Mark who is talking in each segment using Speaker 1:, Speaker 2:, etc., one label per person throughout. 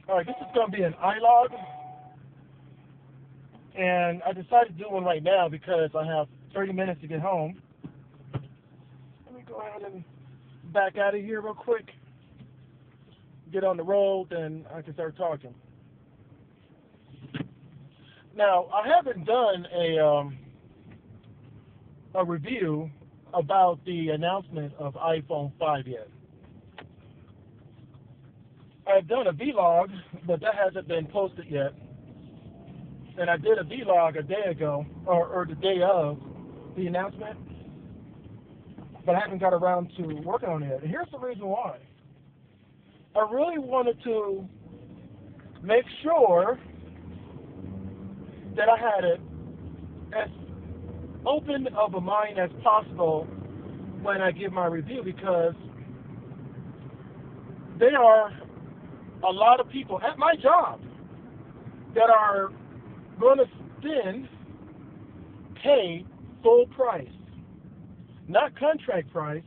Speaker 1: Alright, this is going to be an iLOG, and I decided to do one right now because I have 30 minutes to get home. Let me go ahead and back out of here real quick, get on the road, and I can start talking. Now, I haven't done a review about the announcement of iPhone 5 yet. I've done a vlog, but that hasn't been posted yet. And I did a vlog a day ago, or the day of the announcement, but I haven't got around to working on it. And here's the reason why. I really wanted to make sure that I had it as open of a mind as possible when I give my review, because there are a lot of people at my job that are going to pay full price, not contract price,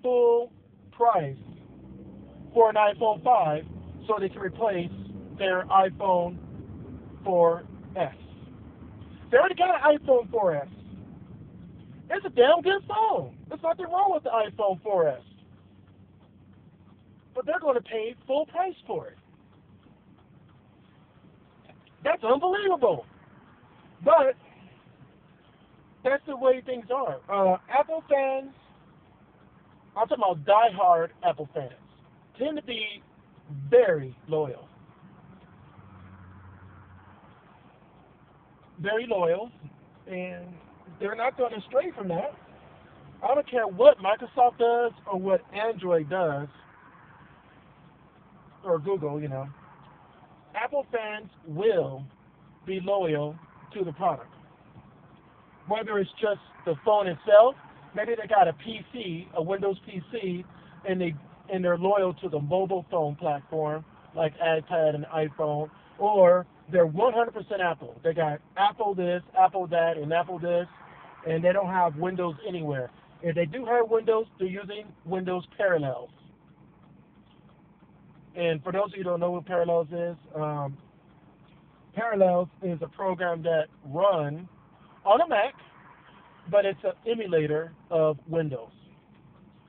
Speaker 1: full price for an iPhone 5 so they can replace their iPhone 4S. They already got an iPhone 4S. It's a damn good phone. There's nothing wrong with the iPhone 4S. But they're going to pay full price for it. That's unbelievable. But that's the way things are. Apple fans, I'm talking about die-hard Apple fans, tend to be very loyal. Very loyal, and they're not going to stray from that. I don't care what Microsoft does or what Android does, or Google, Apple fans will be loyal to the product. Whether it's just the phone itself, maybe they got a PC, a Windows PC, and they're loyal to the mobile phone platform like iPad and iPhone, or they're 100% Apple. They got Apple this, Apple that, and Apple this, and they don't have Windows anywhere. If they do have Windows, they're using Windows Parallels. And for those of you who don't know what Parallels is, Parallels is a program that runs on a Mac, but it's an emulator of Windows.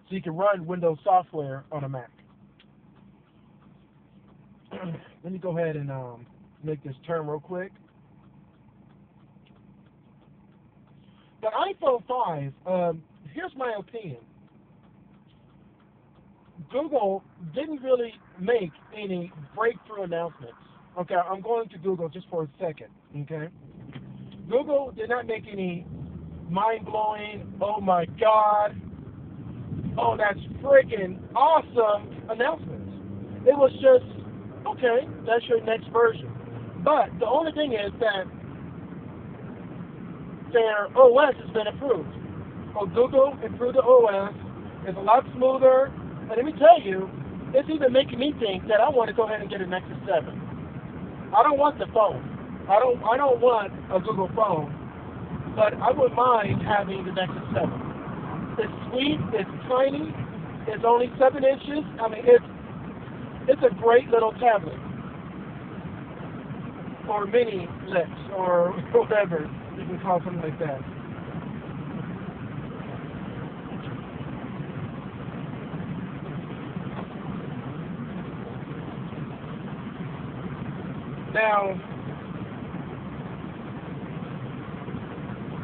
Speaker 1: So you can run Windows software on a Mac. Let me go ahead and make this turn real quick. The iPhone 5, here's my opinion. Google didn't really make any breakthrough announcements. Okay, I'm going to Google just for a second, okay? Google did not make any mind-blowing, oh my God, oh that's freaking awesome announcements. It was just, okay, that's your next version. But the only thing is that their OS has been improved. So Google improved the OS. It's a lot smoother. And let me tell you, it's even making me think that I want to go ahead and get a Nexus 7. I don't want the phone. I don't want a Google phone, but I wouldn't mind having the Nexus 7. It's sweet, it's tiny, it's only 7 inches. I mean, it's a great little tablet. Or mini lips, or whatever you can call something like that. Now,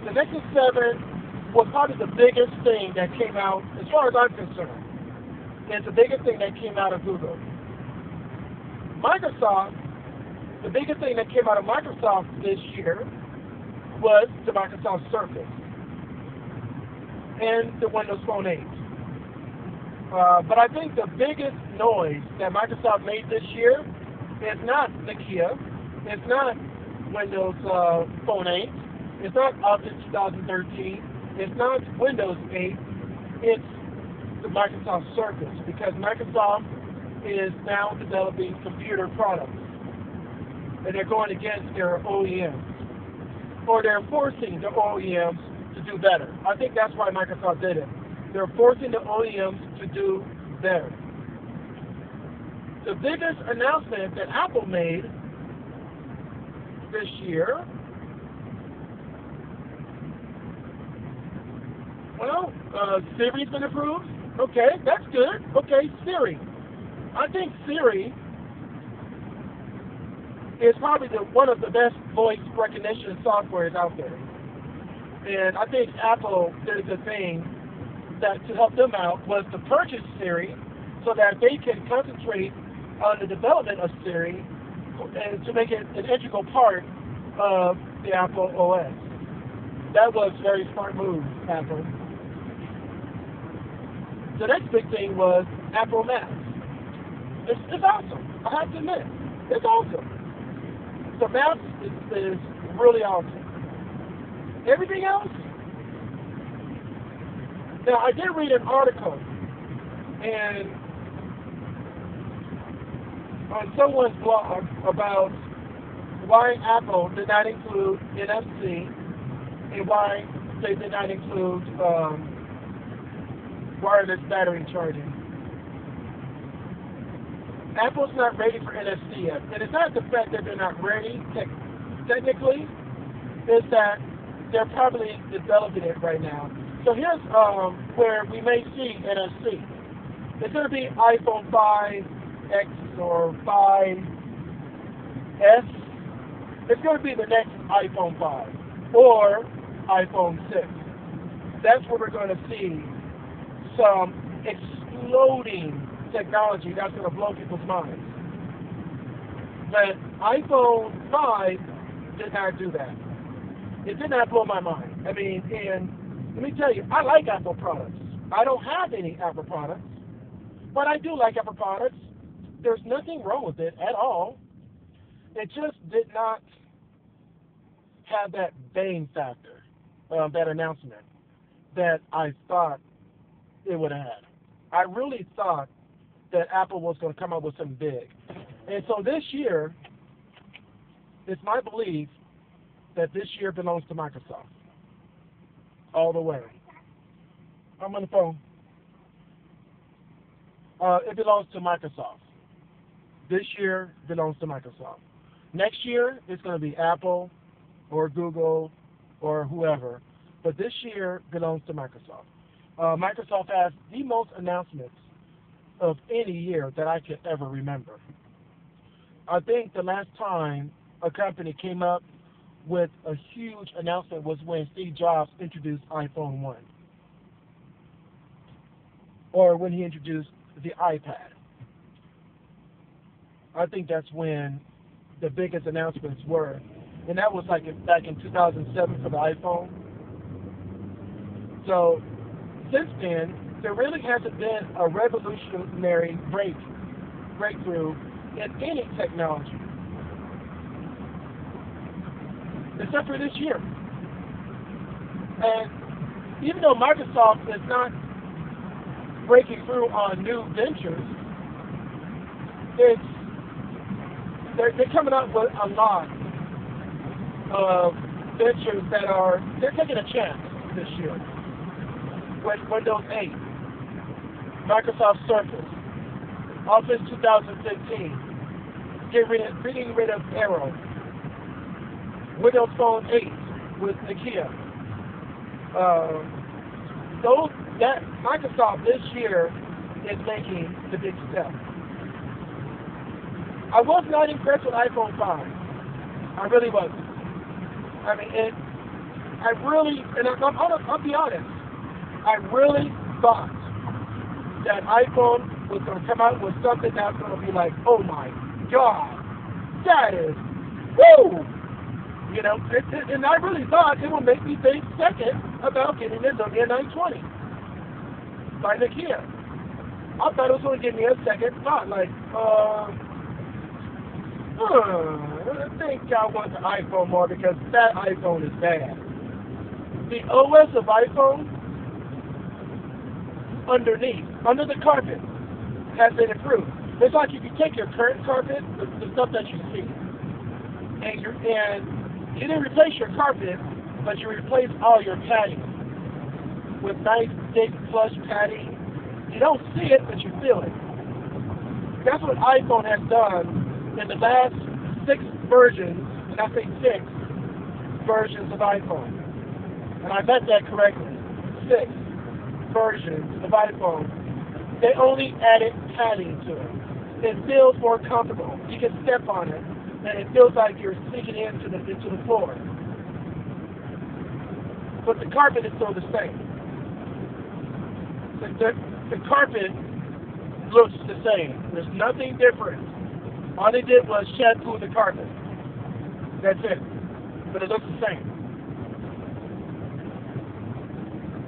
Speaker 1: the Nexus 7 was probably the biggest thing that came out, as far as I'm concerned. It's the biggest thing that came out of Google. Microsoft, the biggest thing that came out of Microsoft this year was the Microsoft Surface and the Windows Phone 8. But I think the biggest noise that Microsoft made this year is not Nokia, it's not Windows Phone 8, it's not Office 2013, it's not Windows 8, it's the Microsoft Surface, because Microsoft is now developing computer products, and they're going against their OEMs, or they're forcing the OEMs to do better. I think that's why Microsoft did it. They're forcing the OEMs to do better. the biggest announcement that Apple made this year, well, Siri's been approved. Okay, that's good. Okay, Siri. I think Siri is probably one of the best voice recognition softwares out there. And I think Apple did a good thing that to help them out was to purchase Siri so that they can concentrate on the development of Siri and to make it an integral part of the Apple OS. That was a very smart move, Apple. The next big thing was Apple Maps. It's awesome. I have to admit, it's awesome. The Maps is really awesome. Everything else? Now, I did read an article and on someone's blog about why Apple did not include NFC and why they did not include wireless battery charging. Apple's not ready for NFC yet. And it's not the fact that they're not ready technically, it's that they're probably developing it right now. So here's where we may see NFC. It's going to be iPhone 5X or 5S. It's going to be the next iPhone 5 or iPhone 6. That's where we're going to see some exploding technology that's going to blow people's minds. But iPhone 5 did not do that. It did not blow my mind. I mean, and let me tell you, I like Apple products. I don't have any Apple products, but I do like Apple products. There's nothing wrong with it at all. It just did not have that bang factor, that announcement that I thought it would have had. I really thought that Apple was going to come up with something big. And so this year, it's my belief that this year belongs to Microsoft. All the way. I'm on the phone. It belongs to Microsoft. This year belongs to Microsoft. Next year, it's going to be Apple or Google or whoever. But this year belongs to Microsoft. Microsoft has the most announcements of any year that I can ever remember. I think the last time a company came up with a huge announcement was when Steve Jobs introduced iPhone 1. Or when he introduced the iPad. I think that's when the biggest announcements were. And that was like back in 2007 for the iPhone. So, since then, there really hasn't been a revolutionary breakthrough in any technology. Except for this year. And even though Microsoft is not breaking through on new ventures, they're coming up with a lot of ventures that they're taking a chance this year. With Windows 8, Microsoft Surface, Office 2015, getting rid of Arrow, Windows Phone 8 with Nokia. That Microsoft this year is making the big step. I was not impressed with iPhone 5. I really wasn't. I mean, I'll be honest. I really thought that iPhone was going to come out with something that's going to be like, oh my God, that is, woo! You know, and I really thought it would make me think second about getting this Lumia 920 by Nokia. I thought it was going to give me a second thought, like, I think I want the iPhone more because that iPhone is bad. The OS of iPhone, underneath, under the carpet, has been improved. It's like if you take your current carpet, the stuff that you see, and you didn't replace your carpet, but you replace all your padding with nice, thick, plush padding. You don't see it, but you feel it. That's what iPhone has done in the last 6 versions, and I say 6 versions of iPhone. And I meant that correctly. 6 versions of iPhone. They only added padding to it. It feels more comfortable. You can step on it, and it feels like you're sinking into the floor. But the carpet is still the same. The carpet looks the same. There's nothing different. All they did was shampoo the carpet. That's it. But it looks the same.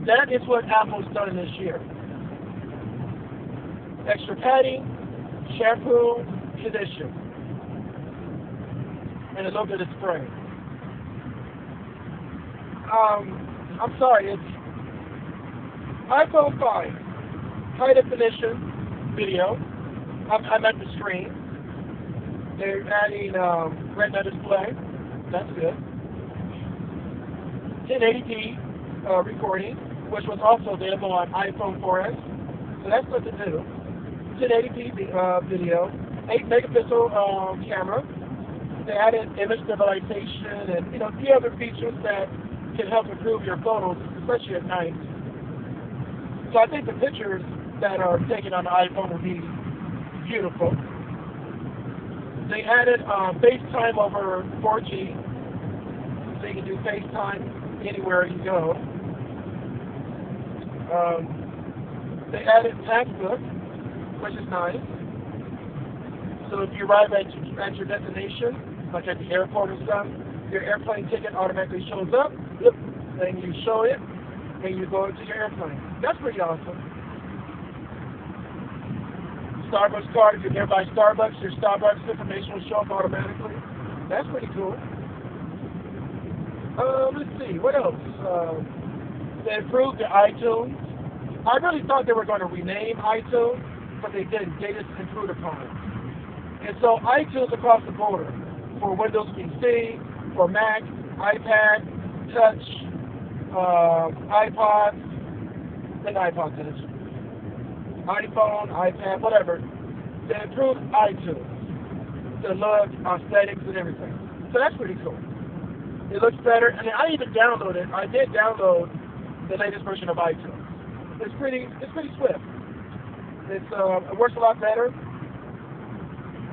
Speaker 1: That is what Apple's done this year. Extra padding, shampoo, condition, and a little bit of spray. I'm sorry, it's iPhone 5, high definition video. I'm at the screen. They're adding Retina display. That's good. 1080p recording, which was also available on iPhone 4S. So that's something new. 1080p video, 8 megapixel camera. They added image stabilization and a few other features that can help improve your photos, especially at night. So I think the pictures that are taken on the iPhone will be beautiful. They added FaceTime over 4G, so you can do FaceTime anywhere you go. They added Passbook, which is nice. So if you arrive at your destination, like at the airport or something, your airplane ticket automatically shows up, and you show it, and you go into your airplane. That's pretty awesome. Starbucks card, if you're nearby Starbucks, your Starbucks information will show up automatically. That's pretty cool. Let's see, what else? They improved the iTunes. I really thought they were going to rename iTunes, but they didn't. They just improved upon it. And so iTunes across the border for Windows PC, for Mac, iPad, Touch, iPod, and iPod Touch, iPhone, iPad, whatever. They improved iTunes, the look, aesthetics, and everything. So that's pretty cool. It looks better, and I even downloaded. I did download the latest version of iTunes. It's pretty swift. It works a lot better.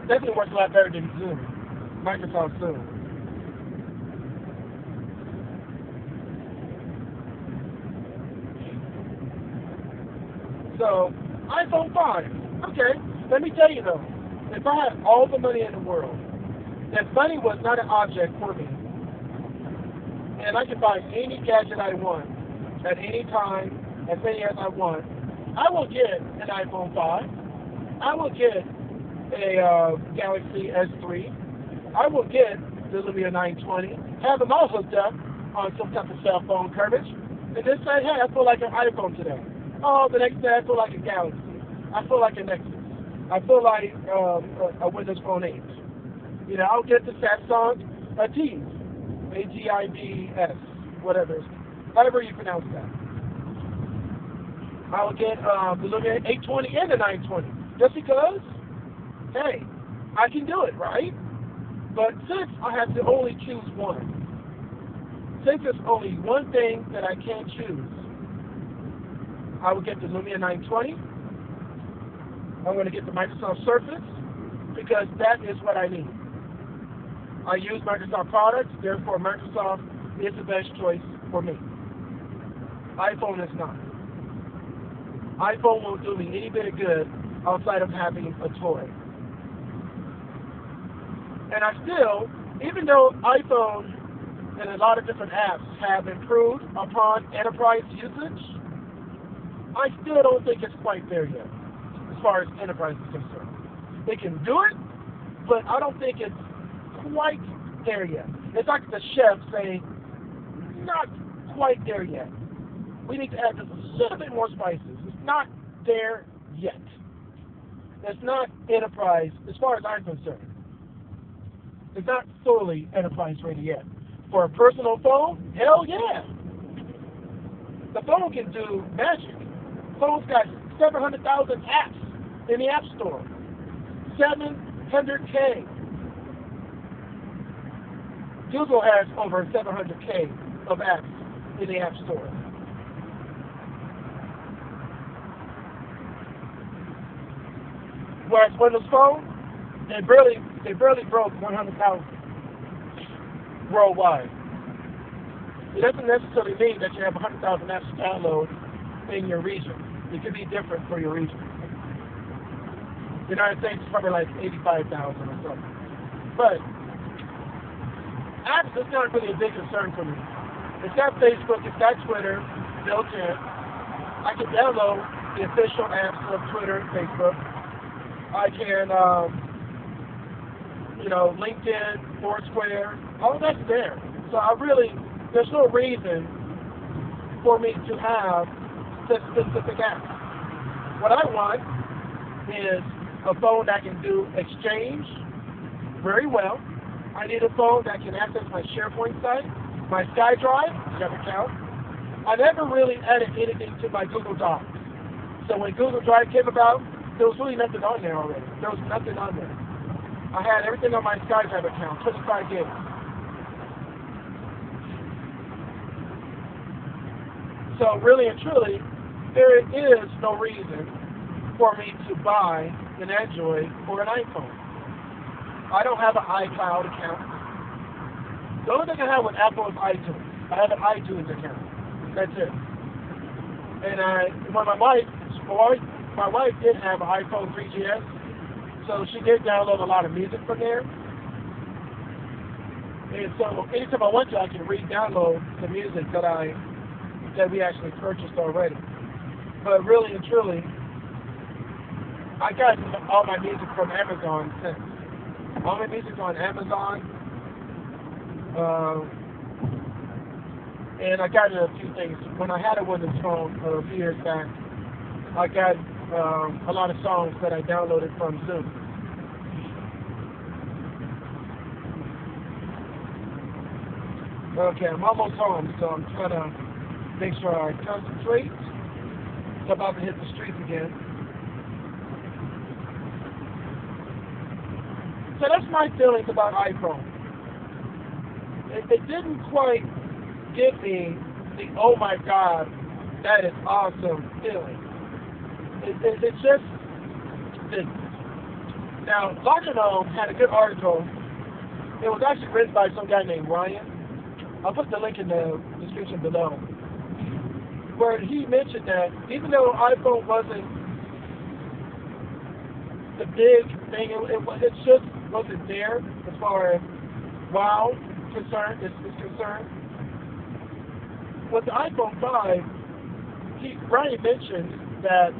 Speaker 1: Definitely works a lot better than Zoom, Microsoft Zoom. So, iPhone 5. Okay, let me tell you though, if I had all the money in the world, if money was not an object for me, and I could buy any gadget I want, at any time, as many as I want, I will get an iPhone 5. I will get a Galaxy S3. I will get the Lumia 920. Have them all hooked up on some type of cell phone coverage. And then say, hey, I feel like an iPhone today. Oh, the next day I feel like a Galaxy. I feel like a Nexus. I feel like a Windows Phone 8. I'll get the Samsung ATIBS. ATIBS, whatever. However you pronounce that. I'll get the Lumia 820 and the 920. Just because, hey, I can do it, right? But since I have to only choose one, since there's only one thing that I can't choose, I will get the Lumia 920. I'm going to get the Microsoft Surface because that is what I need. I use Microsoft products, therefore Microsoft is the best choice for me. iPhone is not. iPhone won't do me any bit of good outside of having a toy. And I still, even though iPhone and a lot of different apps have improved upon enterprise usage, I still don't think it's quite there yet, as far as enterprise is concerned. They can do it, but I don't think it's quite there yet. It's like the chef saying, not quite there yet. We need to add just a little bit more spices. It's not there yet. It's not enterprise, as far as I'm concerned. It's not fully enterprise ready yet. For a personal phone, hell yeah. The phone can do magic. The phone's got 700,000 apps in the App Store. 700K. Google has over 700K of apps in the App Store. Whereas Windows Phone, they barely broke 100,000 worldwide. It doesn't necessarily mean that you have 100,000 apps to download in your region. It could be different for your region. The United States is probably like 85,000 or something. But apps is not really a big concern for me. It's got Facebook, it's got Twitter built in. I can download the official apps of Twitter and Facebook. I can, LinkedIn, Foursquare, all that's there. So there's no reason for me to have this specific apps. What I want is a phone that can do Exchange very well. I need a phone that can access my SharePoint site, my SkyDrive, never count. I never really added anything to my Google Docs. So when Google Drive came about, there was really nothing on there already. There was nothing on there. I had everything on my SkyDrive account, 25 gigs. So really and truly, there is no reason for me to buy an Android or an iPhone. I don't have an iCloud account. The only thing I have with Apple is iTunes. I have an iTunes account. That's it. And when my wife did have an iPhone 3GS, so she did download a lot of music from there. And so anytime I want to, I can re-download the music that we actually purchased already. But really and truly, I got all my music from Amazon since. All my music's on Amazon. And I got a few things. When I had a Windows Phone a few years back, I got a lot of songs that I downloaded from Zoom. Okay, I'm almost home, so I'm trying to make sure I concentrate. I'm about to hit the streets again. So that's my feelings about iPhone. It didn't quite give me the oh my god, that is awesome feeling. It just didn't. Now, Filename had a good article. It was actually written by some guy named Ryan. I'll put the link in the description below. Where he mentioned that even though iPhone wasn't the big thing, it just wasn't there as far as wow is concerned. With the iPhone 5, Ryan mentioned that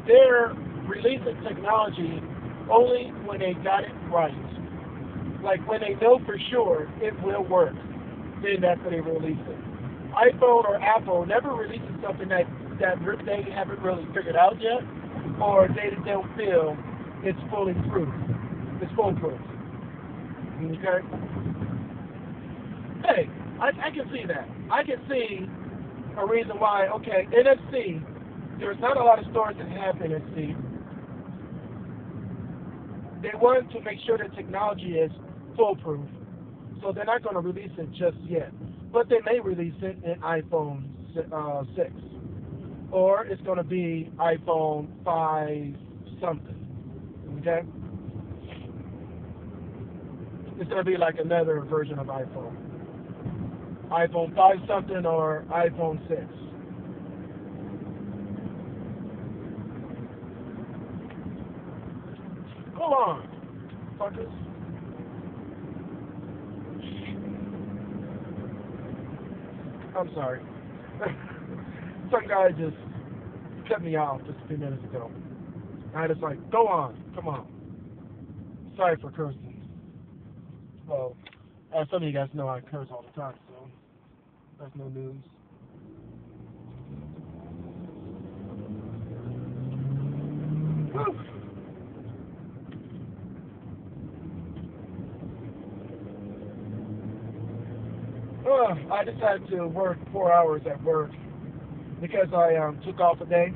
Speaker 1: they're releasing technology only when they got it right. Like when they know for sure it will work, then that's when they release it. iPhone or Apple never releases something that they haven't really figured out yet, or they don't feel it's fully proof. It's foolproof. Okay? Hey, I can see that. I can see a reason why, okay, NFC, there's not a lot of stores that have NFC. They want to make sure the technology is foolproof, so they're not going to release it just yet. But they may release it in iPhone 6, or it's going to be iPhone 5 something. Okay? It's going to be like another version of iPhone. iPhone 5 something or iPhone 6. Go on, fuckers. I'm sorry. Some guy just cut me off just a few minutes ago. I just like, go on, come on. Sorry for cursing. Well, as some of you guys know, I curse all the time, so that's no news. Whew. I just had to work 4 hours at work because I took off a day.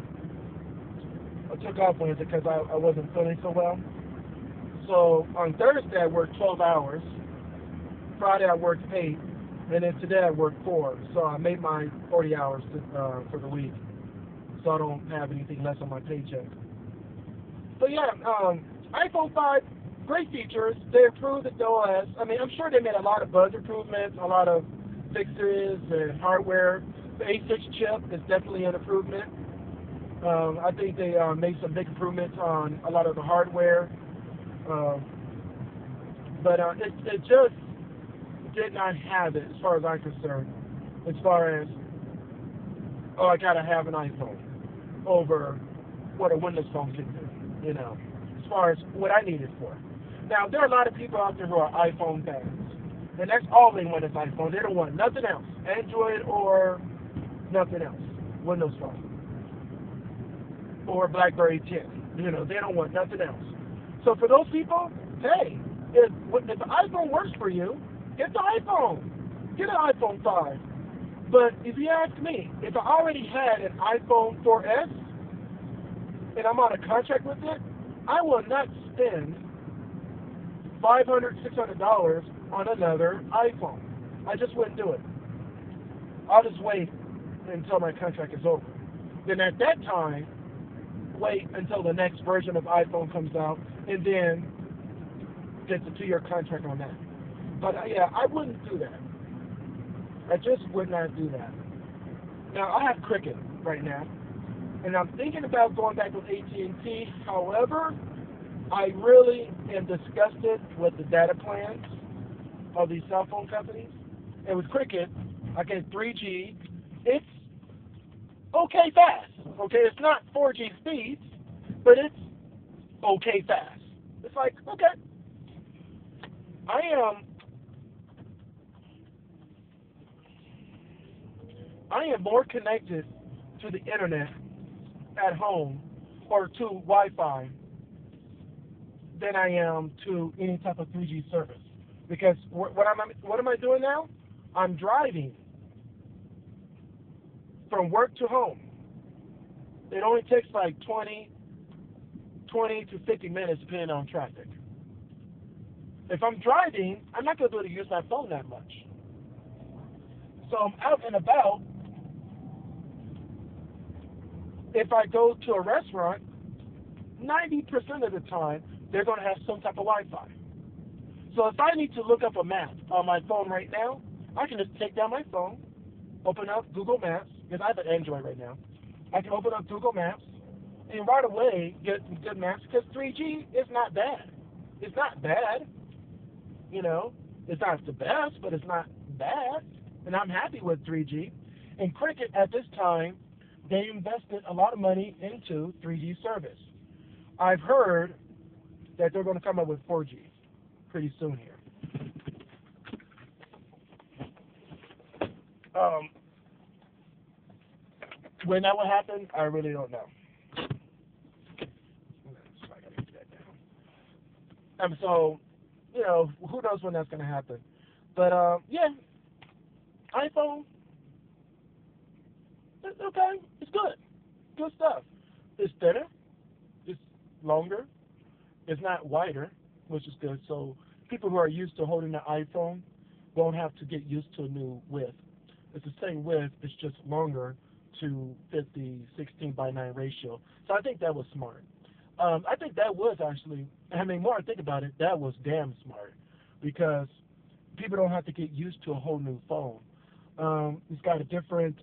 Speaker 1: I took off Wednesday because I wasn't feeling so well. So on Thursday I worked 12 hours. Friday I worked 8, and then today I worked 4. So I made my 40 hours for the week, so I don't have anything less on my paycheck. But yeah, iPhone 5, great features. They improved the OS. I mean, I'm sure they made a lot of bug improvements, a lot of fixes and hardware. The A6 chip is definitely an improvement. I think they made some big improvements on a lot of the hardware. But it just did not have it, as far as I'm concerned, as far as, oh, I gotta have an iPhone over what a Windows phone can do, you know, as far as what I need it for. Now, there are a lot of people out there who are iPhone fans, and that's all they want is iPhone. They don't want nothing else, Android or nothing else, Windows phone or BlackBerry 10. You know, they don't want nothing else. So for those people, hey, if the iPhone works for you, get the iPhone. Get an iPhone 5. But if you ask me, if I already had an iPhone 4S and I'm on a contract with it, I will not spend $500, $600 on another iPhone. I just wouldn't do it. I'll just wait until my contract is over. Then at that time, wait until the next version of iPhone comes out and then get the 2-year contract on that. But yeah, I wouldn't do that. I just would not do that. Now, I have Cricket right now, and I'm thinking about going back with AT&T. However, I really am disgusted with the data plans of these cell phone companies. And with Cricket, I get 3G. It's okay fast. Okay, it's not 4G speeds, but it's okay fast. It's like, okay, I am more connected to the internet at home or to Wi-Fi than I am to any type of 3G service. Because what am I doing now? I'm driving from work to home. It only takes like 20 to 50 minutes depending on traffic. If I'm driving, I'm not going to be able to use my phone that much. So I'm out and about. If I go to a restaurant, 90% of the time, they're going to have some type of Wi-Fi. So if I need to look up a map on my phone right now, I can just take down my phone, open up Google Maps, because I have an Android right now. I can open up Google Maps, and right away get good maps, because 3G is not bad. It's not bad. You know, it's not the best, but it's not bad. And I'm happy with 3G. And Cricket, at this time, they invested a lot of money into 3G service. I've heard that they're going to come up with 4G pretty soon here. When that will happen, I really don't know. So, you know, who knows when that's going to happen. But, yeah, iPhone, it's okay. It's good. Good stuff. It's thinner. It's longer. It's not wider, which is good. So people who are used to holding the iPhone won't have to get used to a new width. It's the same width. It's just longer to fit the 16:9 ratio. So I think that was smart. I think that was actually, I mean, more I think about it, that was damn smart, because people don't have to get used to a whole new phone. It's got a different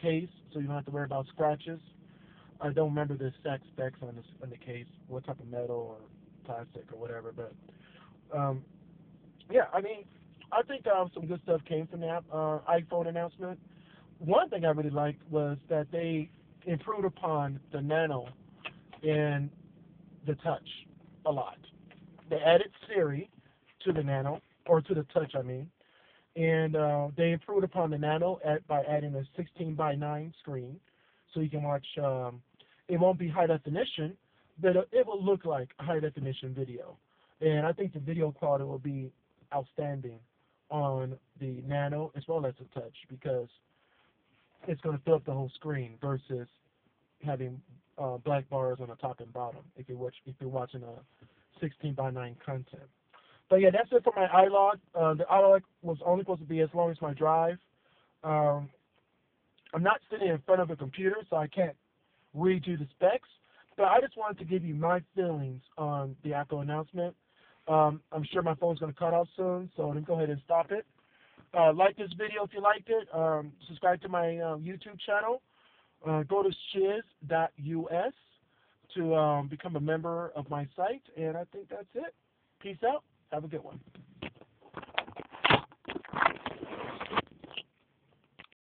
Speaker 1: case, so you don't have to worry about scratches. I don't remember the exact specs on the case, what type of metal or plastic or whatever, but yeah, I mean, I think some good stuff came from the iPhone announcement. One thing I really liked was that they improved upon the Nano and the Touch a lot. They added Siri to the Nano, or to the Touch, I mean, and they improved upon the Nano by adding a 16:9 screen, so you can watch. It won't be high definition, but it will look like a high definition video, and I think the video quality will be outstanding on the Nano as well as the Touch, because it's going to fill up the whole screen versus having black bars on the top and bottom if you're watching a 16:9 content. But yeah, that's it for my iLOG. The iLOG was only supposed to be as long as my drive. I'm not sitting in front of a computer, so I can't read you the specs. But I just wanted to give you my feelings on the Apple announcement. I'm sure my phone's going to cut off soon, so let me go ahead and stop it. Like this video if you liked it. Subscribe to my YouTube channel. Go to sHiZ.us to become a member of my site. And I think that's it. Peace out. Have a good one.